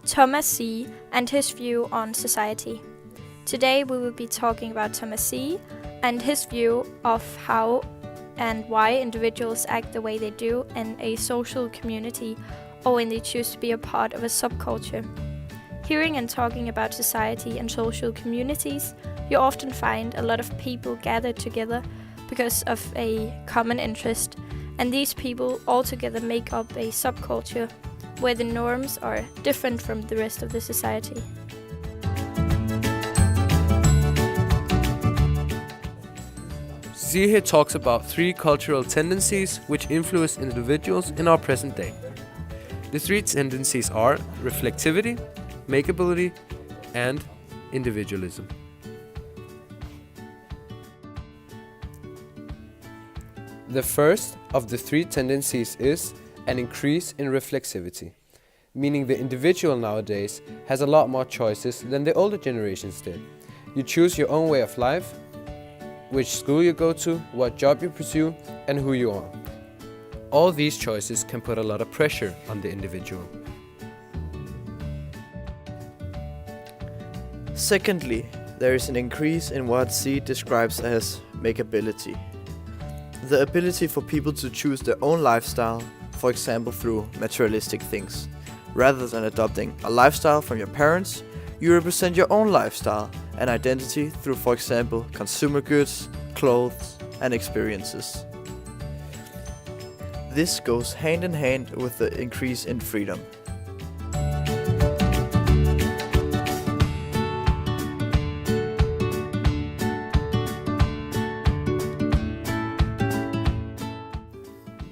Thomas Zeihe and his view on society. Today we will be talking about Thomas Zeihe and his view of how and why individuals act the way they do in a social community or when they choose to be a part of a subculture. Hearing and talking about society and social communities, you often find a lot of people gathered together because of a common interest, and these people all together make up a subculture where the norms are different from the rest of the society. Zeihe talks about three cultural tendencies which influence individuals in our present day. The three tendencies are reflectivity, makeability, and individualism. The first of the three tendencies is an increase in reflexivity, meaning the individual nowadays has a lot more choices than the older generations did. You choose your own way of life, which school you go to, what job you pursue, and who you are. All these choices can put a lot of pressure on the individual. Secondly, there is an increase in what Zeihe describes as makeability. The ability for people to choose their own lifestyle, for example through materialistic things. Rather than adopting a lifestyle from your parents, you represent your own lifestyle and identity through, for example, consumer goods, clothes, and experiences. This goes hand in hand with the increase in freedom.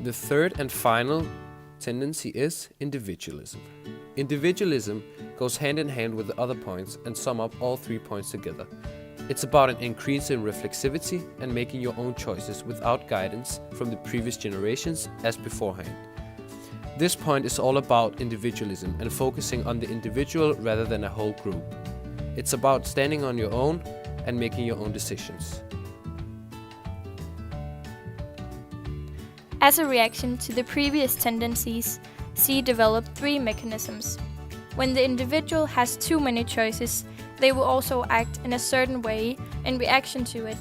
The third and final tendency is individualism. Individualism goes hand in hand with the other points and sum up all 3 points together. It's about an increase in reflexivity and making your own choices without guidance from the previous generations as beforehand. This point is all about individualism and focusing on the individual rather than a whole group. It's about standing on your own and making your own decisions. As a reaction to the previous tendencies, Zeihe developed 3 mechanisms. When the individual has too many choices, they will also act in a certain way in reaction to it,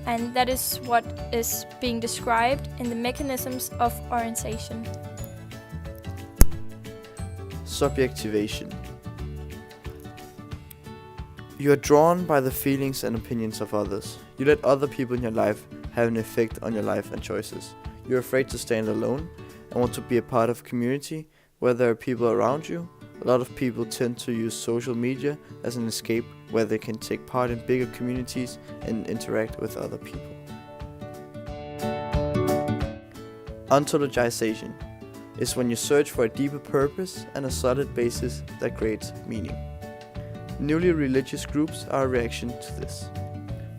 and that is what is being described in the mechanisms of orientation. Subjectivation. You are drawn by the feelings and opinions of others. You let other people in your life have an effect on your life and choices. You're afraid to stand alone and want to be a part of a community where there are people around you. A lot of people tend to use social media as an escape where they can take part in bigger communities and interact with other people. Ontologization is when you search for a deeper purpose and a solid basis that creates meaning. Newly religious groups are a reaction to this.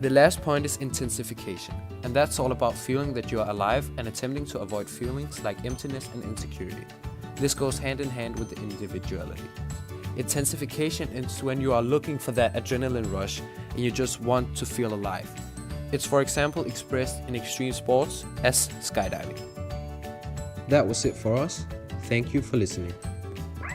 The last point is intensification, and that's all about feeling that you are alive and attempting to avoid feelings like emptiness and insecurity. This goes hand in hand with the individuality. Intensification is when you are looking for that adrenaline rush and you just want to feel alive. It's for example expressed in extreme sports as skydiving. That was it for us. Thank you for listening.